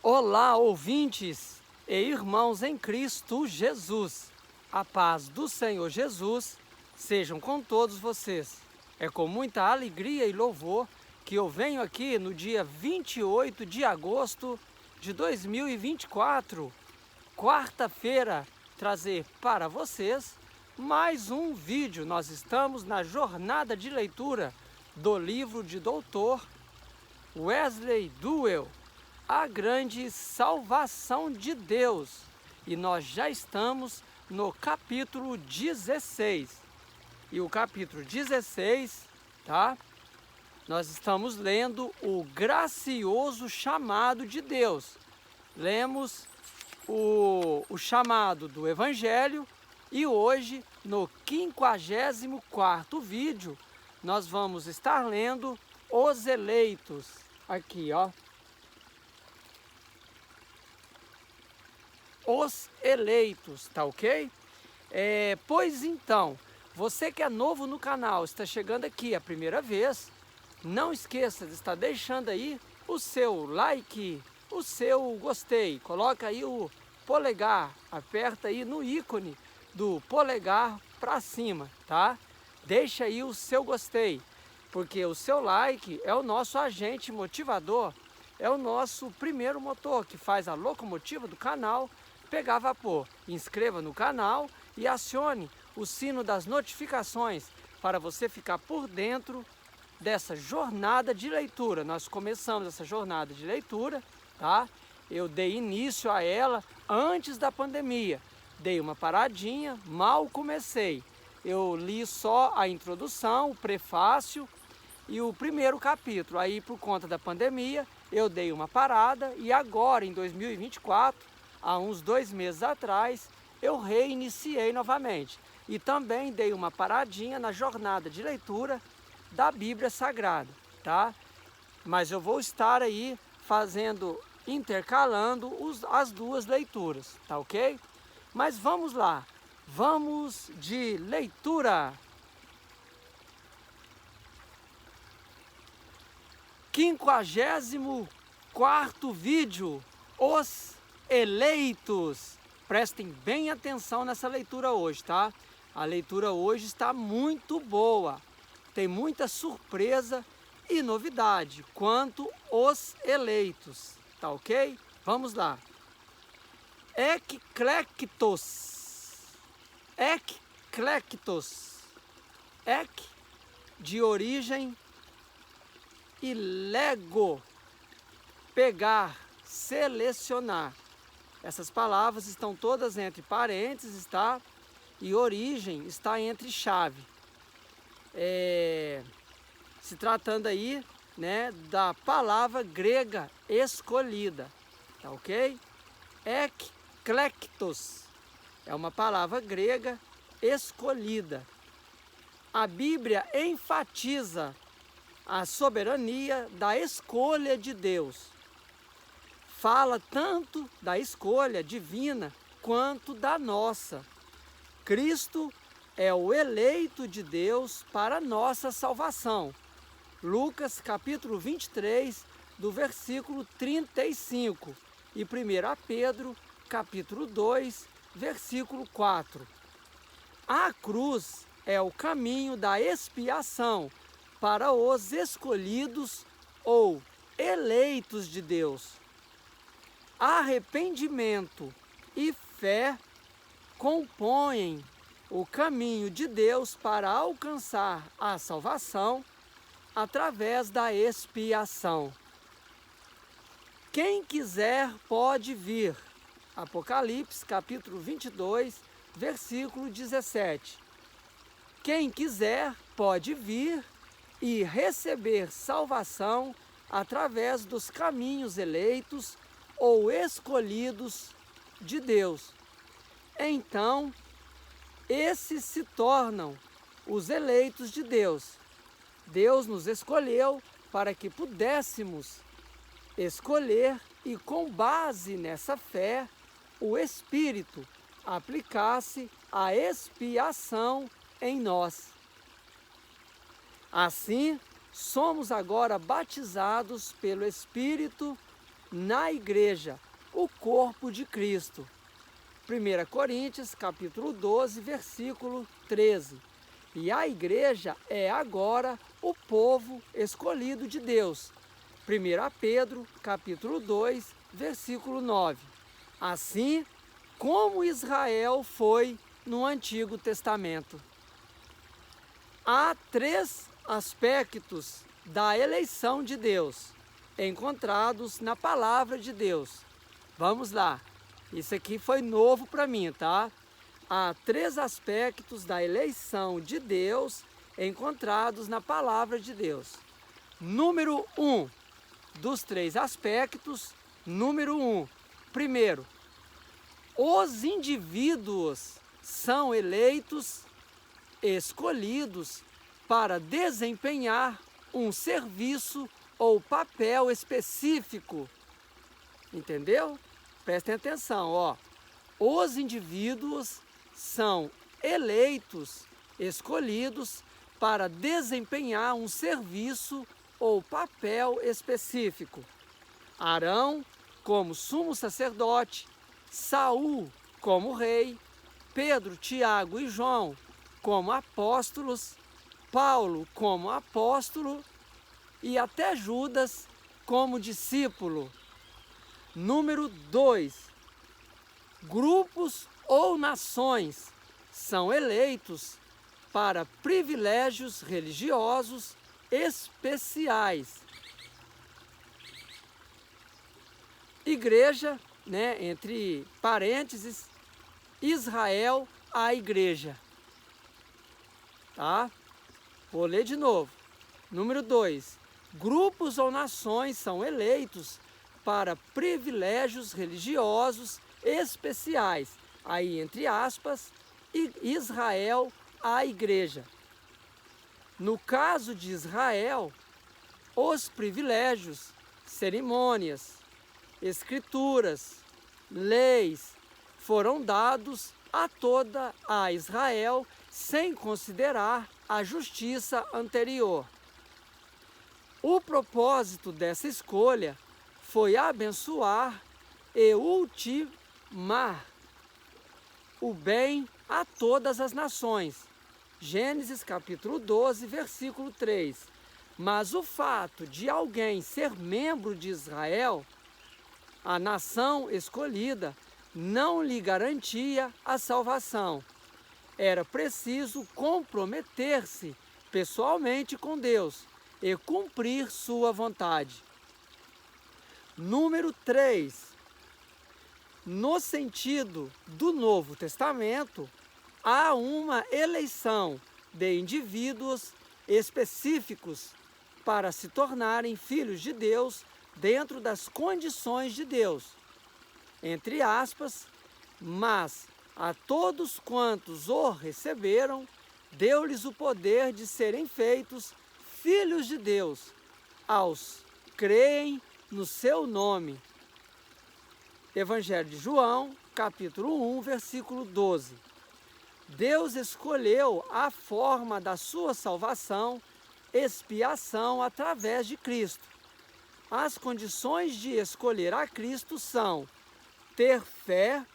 Olá, ouvintes e irmãos em Cristo Jesus. A paz do Senhor Jesus sejam com todos vocês. É com muita alegria e louvor que eu venho aqui no dia 28 de agosto de 2024, quarta-feira, trazer para vocês mais um vídeo. Nós estamos na jornada de leitura do livro de Dr. Wesley Duewel, A Grande Salvação de Deus, e nós já estamos no capítulo 16. E o capítulo 16, tá? Nós estamos lendo o gracioso chamado de Deus. Lemos o chamado do Evangelho e hoje, no 54º vídeo, nós vamos estar lendo os eleitos. Aqui, ó. Os eleitos, tá ok? Pois então, você que é novo no canal, está chegando aqui a primeira vez, não esqueça de estar deixando aí o seu like, o seu gostei, coloca aí o polegar, aperta aí no ícone do polegar para cima, tá? Deixa aí o seu gostei, porque o seu like é o nosso agente motivador, é o nosso primeiro motor que faz a locomotiva do canal pegar vapor. Inscreva no canal e acione o sino das notificações para você ficar por dentro dessa jornada de leitura. Nós começamos essa jornada de leitura, tá? Eu dei início a ela antes da pandemia. Dei uma paradinha, mal comecei. Eu li só a introdução, o prefácio e o primeiro capítulo. Aí, por conta da pandemia, eu dei uma parada e agora, em 2024, há uns 2 meses atrás, eu reiniciei novamente. E também dei uma paradinha na jornada de leitura da Bíblia Sagrada, tá? Mas eu vou estar aí intercalando as duas leituras, tá ok? Mas vamos lá, vamos de leitura. 54º vídeo, os eleitos. Prestem bem atenção nessa leitura hoje, tá? A leitura hoje está muito boa. Tem muita surpresa e novidade quanto os eleitos, tá ok? Vamos lá. Eclectos. Ec de origem e lego, pegar, selecionar. Essas palavras estão todas entre parênteses, tá? E origem está entre chave. Se tratando aí, né, da palavra grega escolhida, tá ok? Eclectos é uma palavra grega escolhida. A Bíblia enfatiza a soberania da escolha de Deus. Fala tanto da escolha divina quanto da nossa. Cristo é o eleito de Deus para nossa salvação. Lucas capítulo 23, do versículo 35. E 1 Pedro capítulo 2, versículo 4. A cruz é o caminho da expiação para os escolhidos ou eleitos de Deus. Arrependimento e fé compõem o caminho de Deus para alcançar a salvação através da expiação. Quem quiser pode vir. Apocalipse capítulo 22, versículo 17. Quem quiser pode vir e receber salvação através dos caminhos eleitos ou escolhidos de Deus. Então, esses se tornam os eleitos de Deus. Deus nos escolheu para que pudéssemos escolher e, com base nessa fé, o Espírito aplicasse a expiação em nós. Assim, somos agora batizados pelo Espírito na igreja, o corpo de Cristo. 1 Coríntios, capítulo 12, versículo 13. E a igreja é agora o povo escolhido de Deus. 1 Pedro, capítulo 2, versículo 9. Assim como Israel foi no Antigo Testamento. Há 3 aspectos da eleição de Deus encontrados na palavra de Deus. Vamos lá. Isso aqui foi novo para mim, tá? Há 3 aspectos da eleição de Deus encontrados na palavra de Deus. Número 1 dos 3 aspectos, número 1. Primeiro, os indivíduos são eleitos, escolhidos para desempenhar um serviço ou papel específico. Entendeu? Prestem atenção, ó. Os indivíduos são eleitos, escolhidos para desempenhar um serviço ou papel específico. Arão como sumo sacerdote, Saul como rei, Pedro, Tiago e João como apóstolos, Paulo como apóstolo e até Judas como discípulo. Número 2. Grupos ou nações são eleitos para privilégios religiosos especiais. Igreja, né, entre parênteses, Israel, a igreja. Tá? Vou ler de novo. Número 2. Grupos ou nações são eleitos para privilégios religiosos especiais. Aí, entre aspas, Israel, a igreja. No caso de Israel, os privilégios, cerimônias, escrituras, leis foram dados a toda a Israel sem considerar a justiça anterior. O propósito dessa escolha foi abençoar e ultimar o bem a todas as nações. Gênesis capítulo 12, versículo 3. Mas o fato de alguém ser membro de Israel, a nação escolhida, não lhe garantia a salvação. Era preciso comprometer-se pessoalmente com Deus e cumprir sua vontade. Número 3. No sentido do Novo Testamento, há uma eleição de indivíduos específicos para se tornarem filhos de Deus dentro das condições de Deus. Entre aspas, mas a todos quantos o receberam, deu-lhes o poder de serem feitos filhos de Deus, aos creem no seu nome. Evangelho de João, capítulo 1, versículo 12. Deus escolheu a forma da sua salvação, expiação através de Cristo. As condições de escolher a Cristo são ter fé,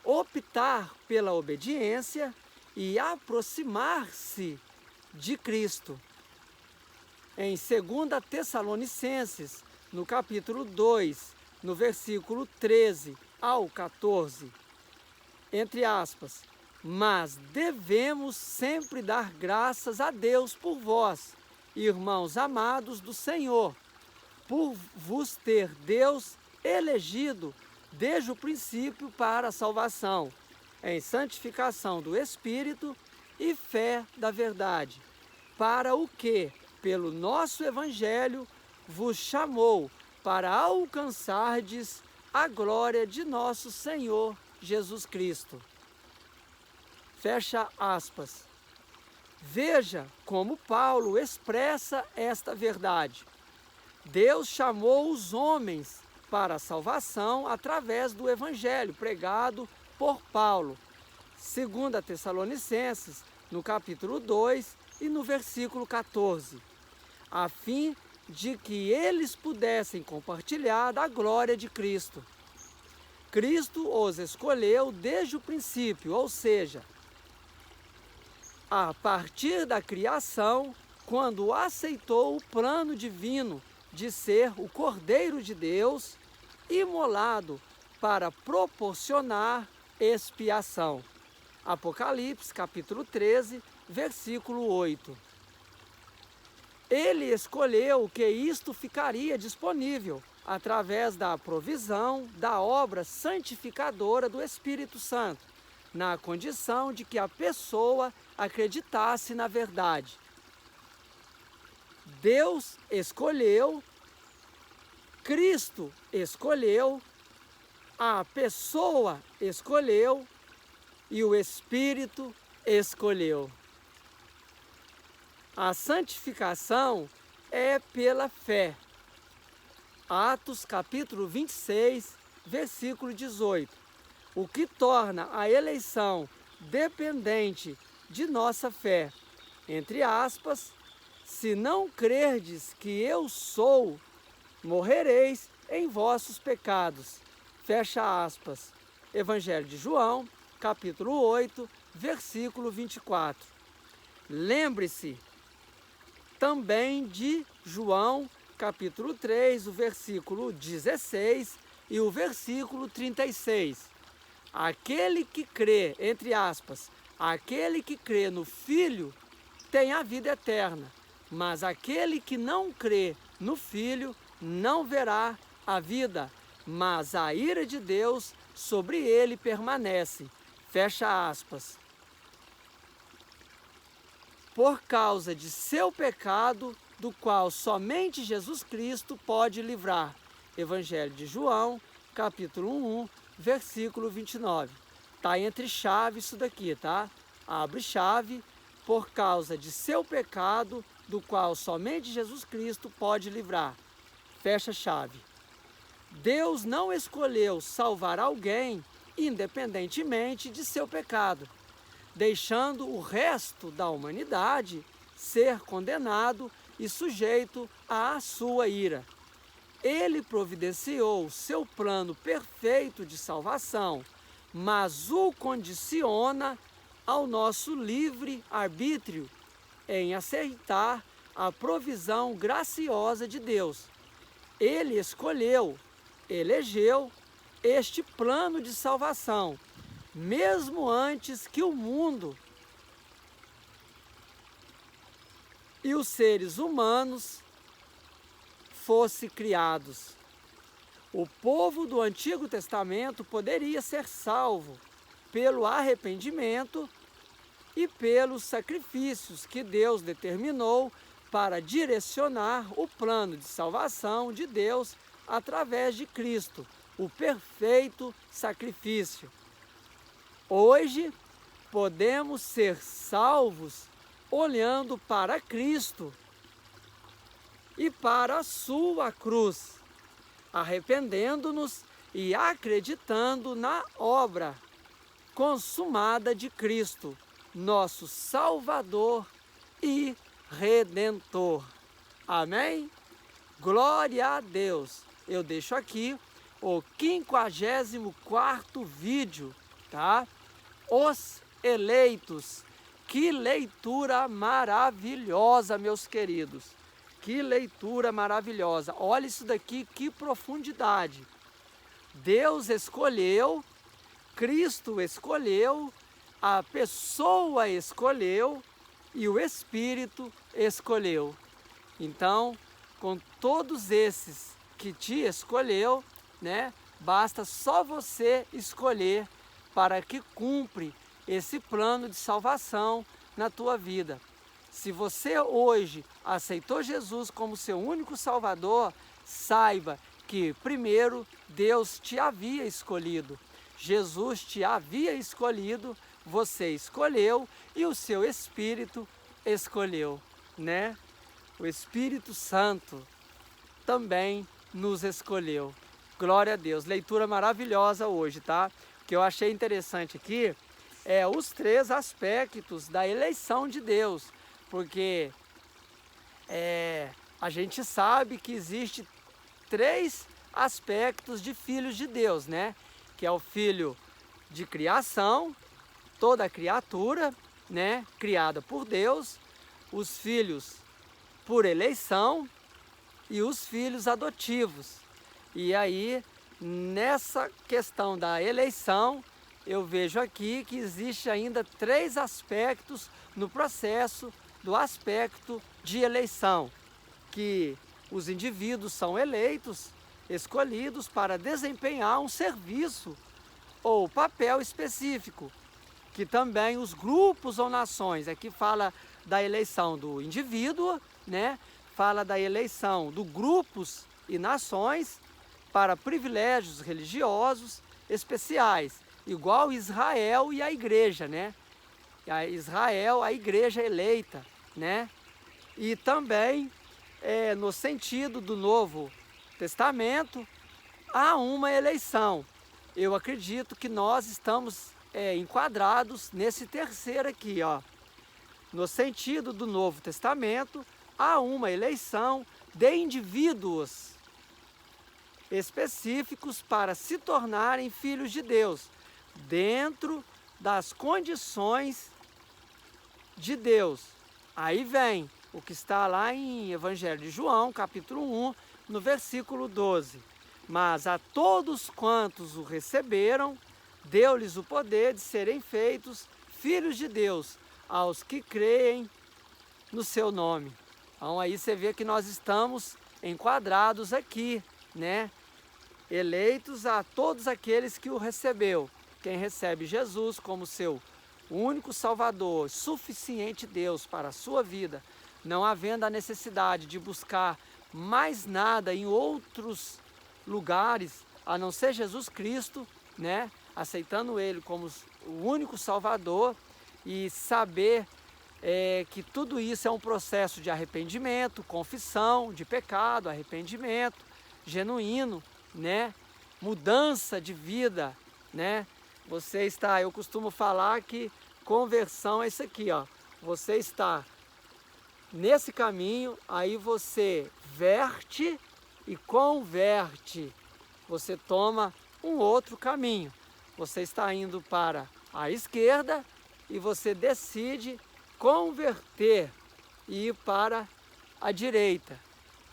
optar pela obediência e aproximar-se de Cristo. Em 2 Tessalonicenses, no capítulo 2, no versículo 13 ao 14, entre aspas, mas devemos sempre dar graças a Deus por vós, irmãos amados do Senhor, por vos ter Deus elegido desde o princípio para a salvação, em santificação do Espírito e fé da verdade, para o que, pelo nosso Evangelho, vos chamou para alcançardes a glória de nosso Senhor Jesus Cristo. Fecha aspas. Veja como Paulo expressa esta verdade. Deus chamou os homens para a salvação através do Evangelho pregado por Paulo. 2 Tessalonicenses, no capítulo 2 e no versículo 14. A fim de que eles pudessem compartilhar da glória de Cristo. Cristo os escolheu desde o princípio, ou seja, a partir da criação, quando aceitou o plano divino de ser o Cordeiro de Deus, imolado para proporcionar expiação. Apocalipse, capítulo 13, versículo 8. Ele escolheu que isto ficaria disponível através da provisão da obra santificadora do Espírito Santo, na condição de que a pessoa acreditasse na verdade. Deus escolheu, Cristo escolheu, a pessoa escolheu e o Espírito escolheu. A santificação é pela fé. Atos capítulo 26, versículo 18. O que torna a eleição dependente de nossa fé. Entre aspas, se não crerdes que eu sou, morrereis em vossos pecados. Fecha aspas. Evangelho de João, capítulo 8, versículo 24. Lembre-se também de João, capítulo 3, o versículo 16 e o versículo 36. Aquele que crê, entre aspas, aquele que crê no Filho tem a vida eterna, mas aquele que não crê no Filho não verá a vida, mas a ira de Deus sobre ele permanece. Fecha aspas. Por causa de seu pecado, do qual somente Jesus Cristo pode livrar. Evangelho de João, capítulo 1, versículo 29. Está entre chave isso daqui, tá? Abre chave, por causa de seu pecado, do qual somente Jesus Cristo pode livrar. Fecha chave. Deus não escolheu salvar alguém independentemente de seu pecado, deixando o resto da humanidade ser condenado e sujeito à sua ira. Ele providenciou seu plano perfeito de salvação, mas o condiciona ao nosso livre arbítrio em aceitar a provisão graciosa de Deus. Ele escolheu, elegeu este plano de salvação, mesmo antes que o mundo e os seres humanos fossem criados. O povo do Antigo Testamento poderia ser salvo pelo arrependimento e pelos sacrifícios que Deus determinou para direcionar o plano de salvação de Deus através de Cristo, o perfeito sacrifício. Hoje, podemos ser salvos olhando para Cristo e para a sua cruz, arrependendo-nos e acreditando na obra consumada de Cristo, nosso Salvador e Redentor. Amém? Glória a Deus! Eu deixo aqui o 54º vídeo, tá? Os eleitos. Que leitura maravilhosa, meus queridos. Que leitura maravilhosa. Olha isso daqui, que profundidade. Deus escolheu, Cristo escolheu, a pessoa escolheu e o Espírito escolheu. Então, com todos esses que te escolheu, né, basta só você escolher para que cumpre esse plano de salvação na tua vida. Se você hoje aceitou Jesus como seu único Salvador, saiba que primeiro Deus te havia escolhido. Jesus te havia escolhido, você escolheu e o seu Espírito escolheu, né? O Espírito Santo também nos escolheu. Glória a Deus. Leitura maravilhosa hoje, tá? O que eu achei interessante aqui é os 3 aspectos da eleição de Deus, porque a gente sabe que existe 3 aspectos de filhos de Deus, né? Que é o filho de criação, toda criatura, né? Criada por Deus, os filhos por eleição e os filhos adotivos. E aí, nessa questão da eleição, eu vejo aqui que existe ainda 3 aspectos no processo do aspecto de eleição, que os indivíduos são eleitos, escolhidos para desempenhar um serviço ou papel específico, que também os grupos ou nações, aqui fala da eleição do indivíduo, né? Fala da eleição do grupos e nações para privilégios religiosos especiais, igual Israel e a igreja, né? Israel, a igreja eleita, né? E também, no sentido do Novo Testamento, há uma eleição. Eu acredito que nós estamos enquadrados nesse terceiro aqui, ó. No sentido do Novo Testamento, há uma eleição de indivíduos específicos para se tornarem filhos de Deus, dentro das condições de Deus. Aí vem o que está lá em Evangelho de João, capítulo 1, no versículo 12. Mas a todos quantos o receberam, deu-lhes o poder de serem feitos filhos de Deus, aos que creem no seu nome. Então aí você vê que nós estamos enquadrados aqui, né? Eleitos a todos aqueles que o recebeu. Quem recebe Jesus como seu único Salvador, suficiente Deus para a sua vida, não havendo a necessidade de buscar mais nada em outros lugares, a não ser Jesus Cristo, né? Aceitando Ele como o único Salvador e saber que tudo isso é um processo de arrependimento, confissão de pecado, arrependimento genuíno, né? Mudança de vida, né? Eu costumo falar que conversão é isso aqui, ó. Você está nesse caminho, aí você verte e converte. Você toma um outro caminho. Você está indo para a esquerda e você decide converter e ir para a direita.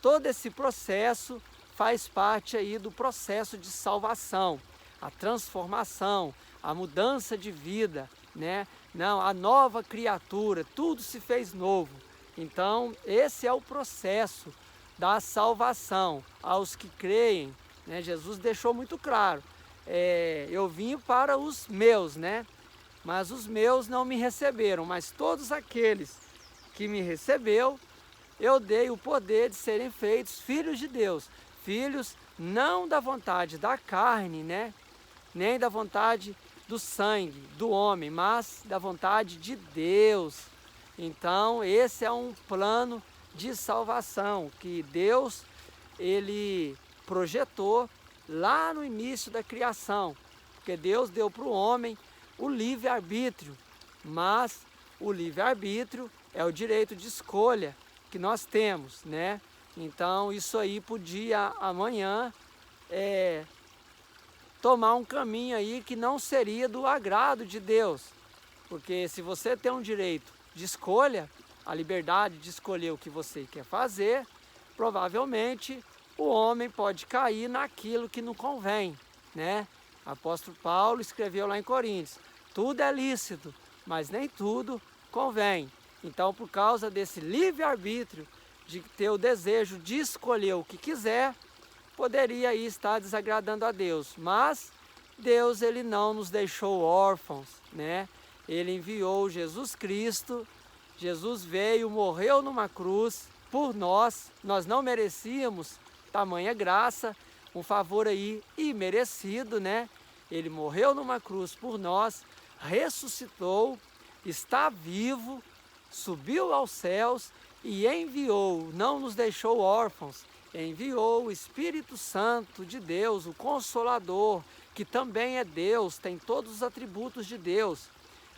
Todo esse processo faz parte aí do processo de salvação, a transformação, a mudança de vida, né? Não, a nova criatura, tudo se fez novo. Então, esse é o processo da salvação aos que creem, né? Jesus deixou muito claro, eu vim para os meus, né? Mas os meus não me receberam, mas todos aqueles que me recebeu, eu dei o poder de serem feitos filhos de Deus. Filhos não da vontade da carne, né? Nem da vontade do sangue, do homem, mas da vontade de Deus. Então, esse é um plano de salvação que Deus, Ele projetou lá no início da criação. Porque Deus deu para o homem o livre-arbítrio, mas o livre-arbítrio é o direito de escolha que nós temos, né? Então, isso aí podia amanhã tomar um caminho aí que não seria do agrado de Deus. Porque se você tem um direito de escolha, a liberdade de escolher o que você quer fazer, provavelmente o homem pode cair naquilo que não convém, né? O apóstolo Paulo escreveu lá em Coríntios, tudo é lícito, mas nem tudo convém. Então, por causa desse livre-arbítrio, de ter o desejo de escolher o que quiser, poderia aí estar desagradando a Deus. Mas Deus, Ele não nos deixou órfãos, né? Ele enviou Jesus Cristo, Jesus veio, morreu numa cruz por nós não merecíamos tamanha graça, um favor aí imerecido, né? Ele morreu numa cruz por nós, ressuscitou, está vivo, subiu aos céus e enviou, não nos deixou órfãos, enviou o Espírito Santo de Deus, o Consolador, que também é Deus, tem todos os atributos de Deus.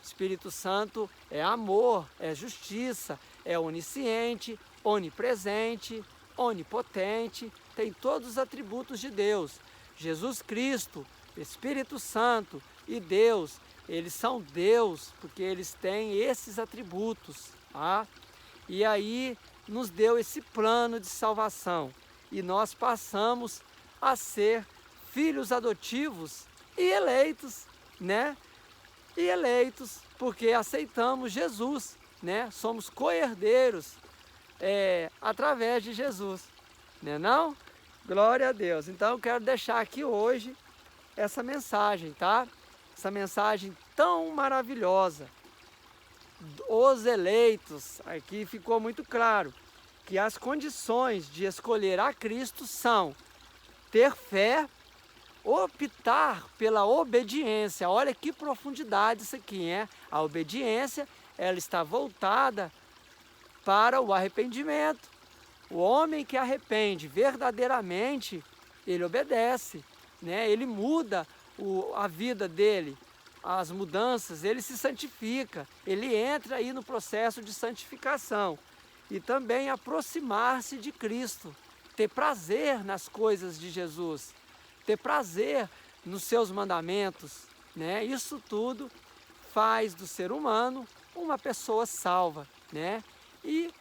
O Espírito Santo é amor, é justiça, é onisciente, onipresente, onipotente, tem todos os atributos de Deus. Jesus Cristo, Espírito Santo e Deus, eles são Deus, porque eles têm esses atributos, tá? E aí nos deu esse plano de salvação, e nós passamos a ser filhos adotivos e eleitos, né? E eleitos porque aceitamos Jesus, né? Somos co-herdeiros através de Jesus, né não? Glória a Deus. Então eu quero deixar aqui hoje essa mensagem, tá? Essa mensagem tão maravilhosa. Os eleitos, aqui ficou muito claro que as condições de escolher a Cristo são ter fé, optar pela obediência. Olha que profundidade isso aqui, hein? A obediência, ela está voltada para o arrependimento. O homem que arrepende verdadeiramente, ele obedece, né? Ele muda a vida dele, as mudanças, ele se santifica, ele entra aí no processo de santificação. E também aproximar-se de Cristo, ter prazer nas coisas de Jesus, ter prazer nos seus mandamentos, né? Isso tudo faz do ser humano uma pessoa salva, né? E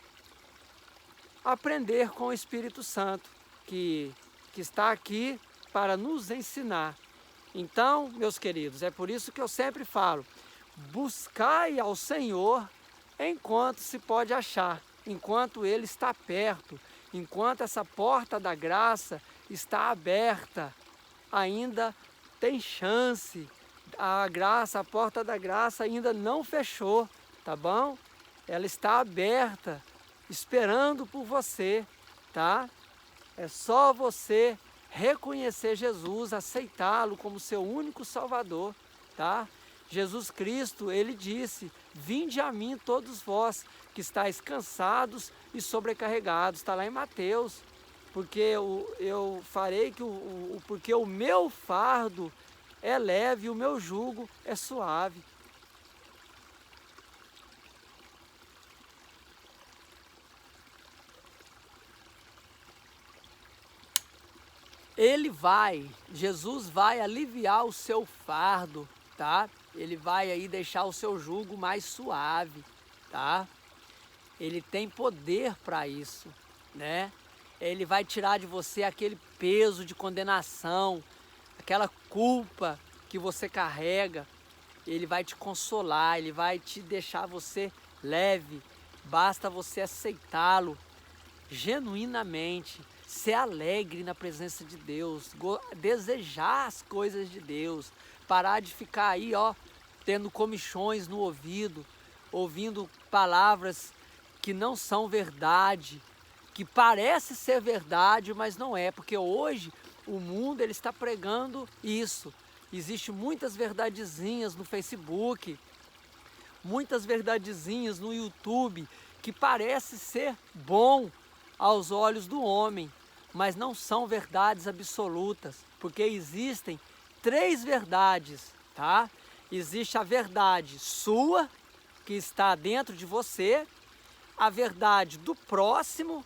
aprender com o Espírito Santo, que está aqui para nos ensinar. Então, meus queridos, é por isso que eu sempre falo, buscai ao Senhor enquanto se pode achar, enquanto Ele está perto, enquanto essa porta da graça está aberta, ainda tem chance. A porta da graça ainda não fechou, tá bom? Ela está aberta, esperando por você, tá? É só você reconhecer Jesus, aceitá-lo como seu único Salvador, tá? Jesus Cristo, ele disse, vinde a mim todos vós que estáis cansados e sobrecarregados, está lá em Mateus, porque eu farei porque o meu fardo é leve e o meu jugo é suave. Jesus vai aliviar o seu fardo, tá? Ele vai aí deixar o seu jugo mais suave, tá? Ele tem poder para isso, né? Ele vai tirar de você aquele peso de condenação, aquela culpa que você carrega. Ele vai te consolar, ele vai te deixar você leve. Basta você aceitá-lo genuinamente, ser alegre na presença de Deus, desejar as coisas de Deus, parar de ficar aí, ó, tendo comichões no ouvido, ouvindo palavras que não são verdade, que parece ser verdade, mas não é, porque hoje o mundo ele está pregando isso. Existem muitas verdadezinhas no Facebook, muitas verdadezinhas no YouTube, que parece ser bom aos olhos do homem, mas não são verdades absolutas, porque existem 3 verdades, tá? Existe a verdade sua, que está dentro de você, a verdade do próximo,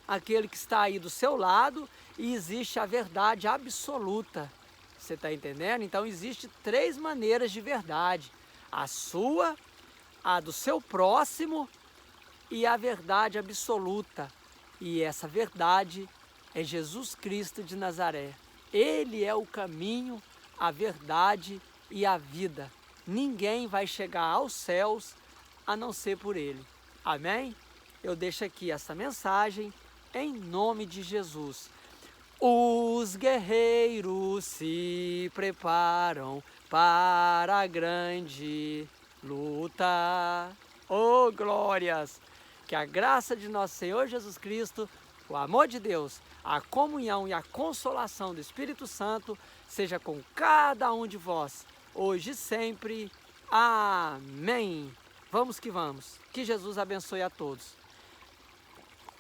aquele que está aí do seu lado, e existe a verdade absoluta. Você está entendendo? Então existe 3 maneiras de verdade: a sua, a do seu próximo e a verdade absoluta. E essa verdade é Jesus Cristo de Nazaré. Ele é o caminho, a verdade e a vida. Ninguém vai chegar aos céus a não ser por Ele. Amém? Eu deixo aqui essa mensagem em nome de Jesus. Os guerreiros se preparam para a grande luta. Oh, glórias! Que a graça de nosso Senhor Jesus Cristo, o amor de Deus, a comunhão e a consolação do Espírito Santo seja com cada um de vós, hoje e sempre. Amém. Vamos que vamos. Que Jesus abençoe a todos.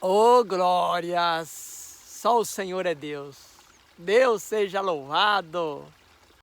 Oh, glórias! Só o Senhor é Deus. Deus seja louvado.